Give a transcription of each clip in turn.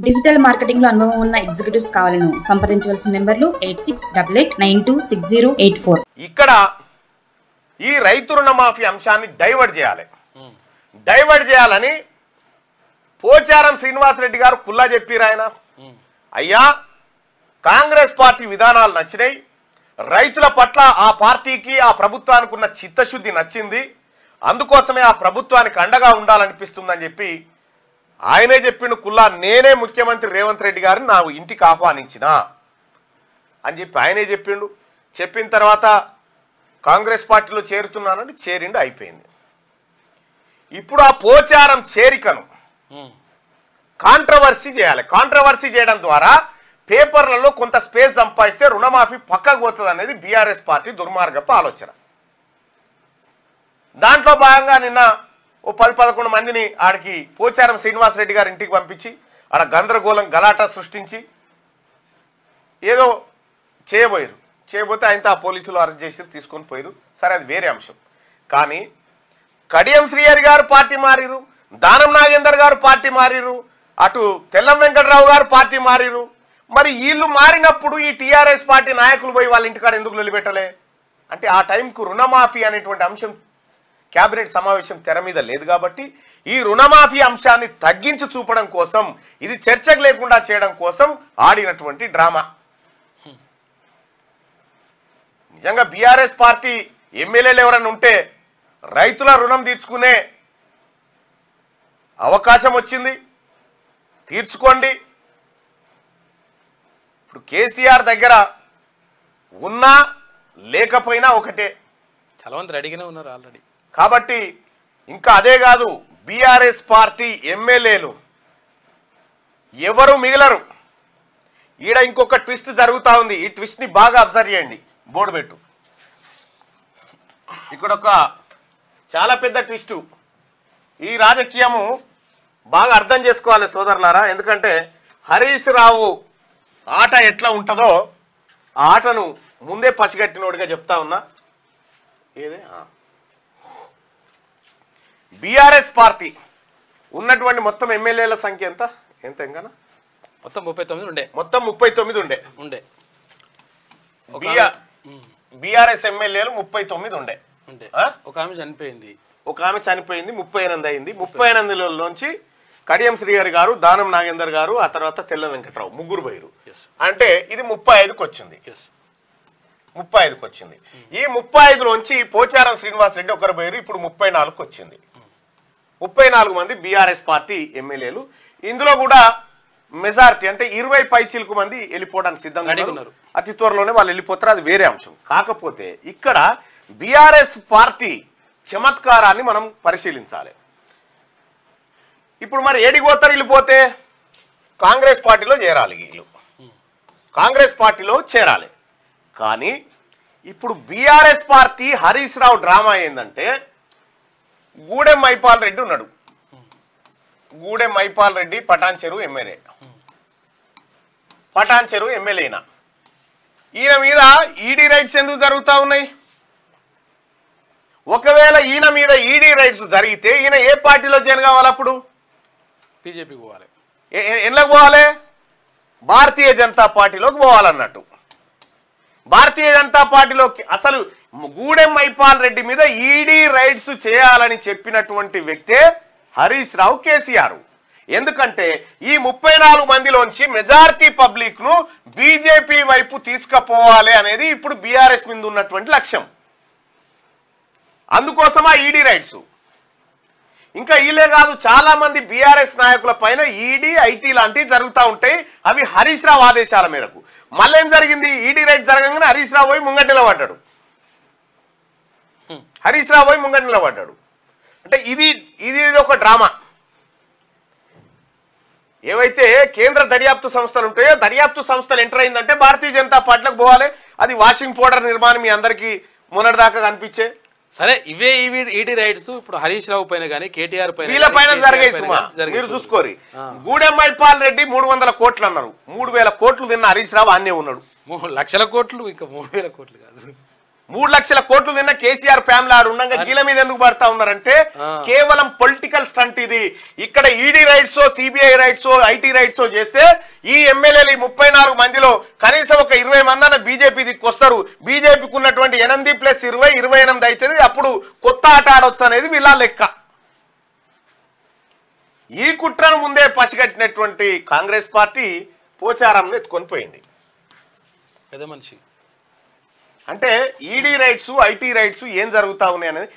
Digital marketing లో అనుభవం ఉన్న ఎగ్జిక్యూటివ్స్ కావాలను సంప్రదించవలసిన నెంబర్లు 8688926084. ఇక్కడ ఈ రైతు రుణమాఫీ అంశాన్ని డైవర్ట్ చేయాలని పోచారం శ్రీనివాసరెడ్డి గారు కుల్లా చెప్పిరు. ఆయన అయ్యా కాంగ్రెస్ పార్టీ విధానాలు నచ్చినాయి, రైతుల పట్ల ఆ పార్టీకి ఆ ప్రభుత్వానికి ఉన్న చిత్తశుద్ధి నచ్చింది, అందుకోసమే ఆ ప్రభుత్వానికి అండగా ఉండాలనిపిస్తుందని చెప్పి ఆయనే చెప్పిండు. కుల్లా నేనే ముఖ్యమంత్రి రేవంత్ రెడ్డి గారిని నా ఇంటికి ఆహ్వానించిన అని చెప్పి ఆయనే చెప్పిండు. చెప్పిన తర్వాత కాంగ్రెస్ పార్టీలో చేరుతున్నానని చేరిండు, అయిపోయింది. ఇప్పుడు ఆ పోచారం చేరికను కాంట్రవర్సీ చేయాలి. కాంట్రవర్సీ చేయడం ద్వారా పేపర్లలో కొంత స్పేస్ సంపాదిస్తే రుణమాఫీ పక్కకు పోతుంది అనేది బీఆర్ఎస్ పార్టీ దుర్మార్గపు ఆలోచన. దాంట్లో భాగంగా నిన్న ఓ 10-11 మందిని ఆడికి పోచారం శ్రీనివాసరెడ్డి గారి ఇంటికి పంపించి ఆడ గందరగోళం గలాటా సృష్టించి ఏదో చేయబోతే ఆయనతో ఆ పోలీసులు అరెస్ట్ చేసి తీసుకొని పోయారు. సరే, అది వేరే అంశం. కానీ కడియం శ్రీహరి గారు పార్టీ మారిరు, దానం నాగేందర్ గారు పార్టీ మారిరు, అటు తెల్లం వెంకటరావు గారు పార్టీ మారిరు. మరి వీళ్ళు మారినప్పుడు ఈ టీఆర్ఎస్ పార్టీ నాయకులు పోయి వాళ్ళ ఇంటికాడ ఎందుకు నిలబెట్టలే అంటే ఆ టైంకు రుణమాఫీ అనేటువంటి అంశం కేబినెట్ సమావేశం తెర మీద లేదు కాబట్టి ఈ రుణమాఫీ అంశాన్ని తగ్గించి చూపడం కోసం, ఇది చర్చకు లేకుండా చేయడం కోసం ఆడినటువంటి డ్రామా. నిజంగా బీఆర్ఎస్ పార్టీ ఎమ్మెల్యేలు ఎవరైనా ఉంటే రైతుల రుణం తీర్చుకునే అవకాశం వచ్చింది, తీర్చుకోండి. ఇప్పుడు కేసీఆర్ దగ్గర ఉన్నా లేకపోయినా ఒకటే, చాలా మంది రెడీగానే ఉన్నారు ఆల్రెడీ. కాబట్టి ఇంకా అదే కాదు, బీఆర్ఎస్ పార్టీ ఎమ్మెల్యేలు ఎవరు మిగలరు. ఈడ ఇంకొక ట్విస్ట్ జరుగుతూ ఉంది. ఈ ట్విస్ట్ని బాగా అబ్జర్వ్ చేయండి, బోర్డు పెట్టు. ఇక్కడ ఒక చాలా పెద్ద ట్విస్టు. ఈ రాజకీయము బాగా అర్థం చేసుకోవాలి సోదరులారా. ఎందుకంటే హరీష్ రావు ఆట ఎట్లా ఉంటుందో ఆ ఆటను ముందే పసిగట్టినోడిగా చెప్తా ఉన్నా. ఏదే బీఆర్ఎస్ పార్టీ ఉన్నటువంటి మొత్తం ఎమ్మెల్యేల సంఖ్య ఎంత ఎంకనా? మొత్తం 39 ఉండే. మొత్తం 39 ఉండే. బీఆర్ఎస్ ఎమ్మెల్యేలు 39 ఉండే. ఒక ఆమె చనిపోయింది. 38 అయింది. 38లోంచి కడియం శ్రీహరి గారు, దానం నాగేందర్ గారు, ఆ తర్వాత తెల్ల వెంకటరావు ముగ్గురు పోయారు. అంటే ఇది 35కి వచ్చింది. 35కి వచ్చింది. ఈ 35లోంచి పోచారం శ్రీనివాసరెడ్డి ఒకరు పోయారు. ఇప్పుడు 34కి వచ్చింది. 34 మంది బీఆర్ఎస్ పార్టీ ఎమ్మెల్యేలు. ఇందులో కూడా మెజారిటీ అంటే 20 పైచిలకు మంది వెళ్ళిపోవడానికి సిద్ధంగా ఉన్నారు. అతి త్వరలోనే వాళ్ళు వెళ్ళిపోతారు, అది వేరే అంశం. కాకపోతే ఇక్కడ బీఆర్ఎస్ పార్టీ చమత్కారాన్ని మనం పరిశీలించాలి. ఇప్పుడు మరి ఏడికి పోతారు వెళ్ళిపోతే? కాంగ్రెస్ పార్టీలో చేరాలి వీళ్ళు, కాంగ్రెస్ పార్టీలో చేరాలి. కానీ ఇప్పుడు BRS party Harish Rao drama ఏంటంటే, గూడెం మైపాల్ రెడ్డి ఉన్నాడు. గూడెం మైపాల్ రెడ్డి పటాన్ చెరువు ఎమ్మెల్యేనా. ఈయన మీద ఈడీ రైట్స్ ఎందుకు జరుగుతూ ఉన్నాయి? ఒకవేళ ఈయన మీద ఈడీ రైట్స్ జరిగితే ఈయన ఏ పార్టీలో జాయిన్ కావాలి? అప్పుడు బీజేపీకి పోవాలి. ఎందులోకి పోవాలి? భారతీయ జనతా పార్టీలోకి పోవాలన్నట్టు. భారతీయ జనతా పార్టీలోకి అసలు గూడెం మైపాల్ రెడ్డి మీద ఈడీ రైట్స్ చేయాలని చెప్పినటువంటి వ్యక్తే హరీష్ రావు, కేసీఆర్. ఎందుకంటే ఈ 34 మందిలోంచి మెజారిటీ పబ్లిక్ ను బీజేపీ వైపు తీసుకుపోవాలి అనేది ఇప్పుడు బీఆర్ఎస్ మీద ఉన్నటువంటి లక్ష్యం. అందుకోసమా ఈడీ రైట్స్. ఇంకా ఈలే కాదు, చాలా మంది బీఆర్ఎస్ నాయకుల పైన ఈడీ, ఐటీ లాంటివి జరుగుతూ ఉంటాయి. అవి హరీష్ రావు ఆదేశాల మేరకు. మళ్ళీ ఏం జరిగింది? ఈడీ రైట్స్ జరగగానే హరీష్ రావు పోయి ముంగట నిలబడ్డాడు. అంటే ఇది ఒక డ్రామా. ఏవైతే కేంద్ర దర్యాప్తు సంస్థలు ఉంటాయో, దర్యాప్తు సంస్థలు ఎంటర్ అయిందంటే భారతీయ జనతా పార్టీలకు పోవాలి. అది వాషింగ్ పౌడర్ నిర్మాణం మీ అందరికీ మొన్నటిదాకా కనిపించే. సరే, ఇవే ఈడీ రైట్స్ ఇప్పుడు హరీష్ రావు పైన కానీ కేటీఆర్ పైన వీళ్ళపైన జరిగాయి. సుమా మీరు చూసుకోరి. గూడెం మైపాల్ రెడ్డి 300 కోట్లు అన్నారు. 3000 కోట్లు తిన్న హరీష్ రావు అన్నే ఉన్నాడు. 3 లక్షల కోట్లు, ఇంకా 3000 కోట్లు కాదు. 3 లక్షల కోట్లు తిన్న కేసీఆర్ ఫ్యామిలీ ఆడు ఉండగా గీల మీద ఎందుకు పడతా ఉన్నారంటే కేవలం పొలిటికల్ స్టంట్ ఇది. ఇక్కడ ED rights CBI rights IT raids చేస్తే ఈ ఎమ్మెల్యేలు 34 మందిలో కనీసం ఒక 20 మంది అన్న బీజేపీ దిక్కొస్తారు. బీజేపీకి ఉన్నటువంటి 8 + 20 28 అవుతుంది. అప్పుడు కొత్త ఆట ఆడొచ్చు అనేది వీళ్ళ లెక్క. ఈ కుట్రను ముందే పసిగట్టినటువంటి కాంగ్రెస్ పార్టీ పోచారంను ఎత్తుకొని పోయింది. పెద్ద మనిషి అంటే ఈడీ రైట్స్ ఐటీ రైట్స్ ఏం జరుగుతా ఉన్నాయి అనేది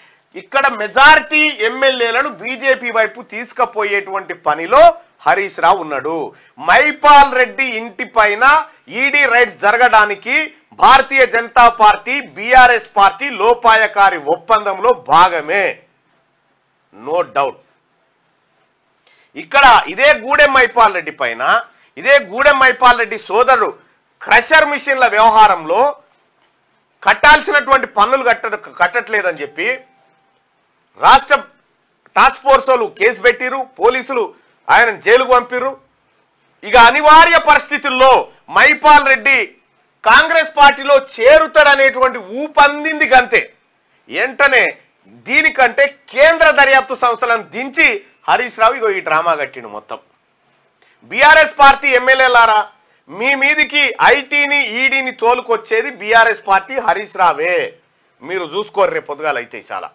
ఇక్కడ మెజారిటీ ఎమ్మెల్యేలను బీజేపీ వైపు తీసుకుపోయేటువంటి పనిలో హరీష్ రావు ఉన్నాడు. మైపాల్ రెడ్డి ఇంటి పైన ఈడీ రైట్స్ జరగడానికి Bharatiya Janata party BRS party లోపాయకారి ఒప్పందంలో భాగమే, నో డౌట్. ఇక్కడ ఇదే గూడెం మైపాల్ రెడ్డి పైన ఇదే గూడెం మైపాల్ రెడ్డి సోదరుడు క్రషర్ మిషన్ల వ్యవహారంలో కట్టాల్సినటువంటి పన్నులు కట్టట్లేదని చెప్పి రాష్ట్ర టాస్క్ ఫోర్స్ వాళ్ళు కేసు పెట్టిరు, పోలీసులు ఆయన జైలుకు పంపిరు. ఇక అనివార్య పరిస్థితుల్లో మైపాల్ రెడ్డి కాంగ్రెస్ పార్టీలో చేరుతాడనేటువంటి ఊపందింది గంతే. వెంటనే దీనికంటే కేంద్ర దర్యాప్తు సంస్థలను దించి హరీష్ రావు ఇగో ఈ డ్రామా కట్టిండు మొత్తం. బీఆర్ఎస్ పార్టీ ఎమ్మెల్యేలారా, మీ మీదికి ఐటీని ఈడీని తోలుకొచ్చేది బీఆర్ఎస్ పార్టీ హరీష్ రావే, మీరు చూసుకోరు రేపు పొద్దుగాల అయితే. చాలా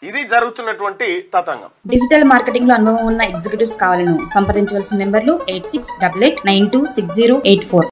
ఇది జరుగుతున్నటువంటి తతంగం. డిజిటల్ మార్కెటింగ్ లో అనుభవం ఉన్న ఎగ్జిక్యూటివ్స్ కావాలను సంప్రదించవలసిన నెంబర్లు 8688926084.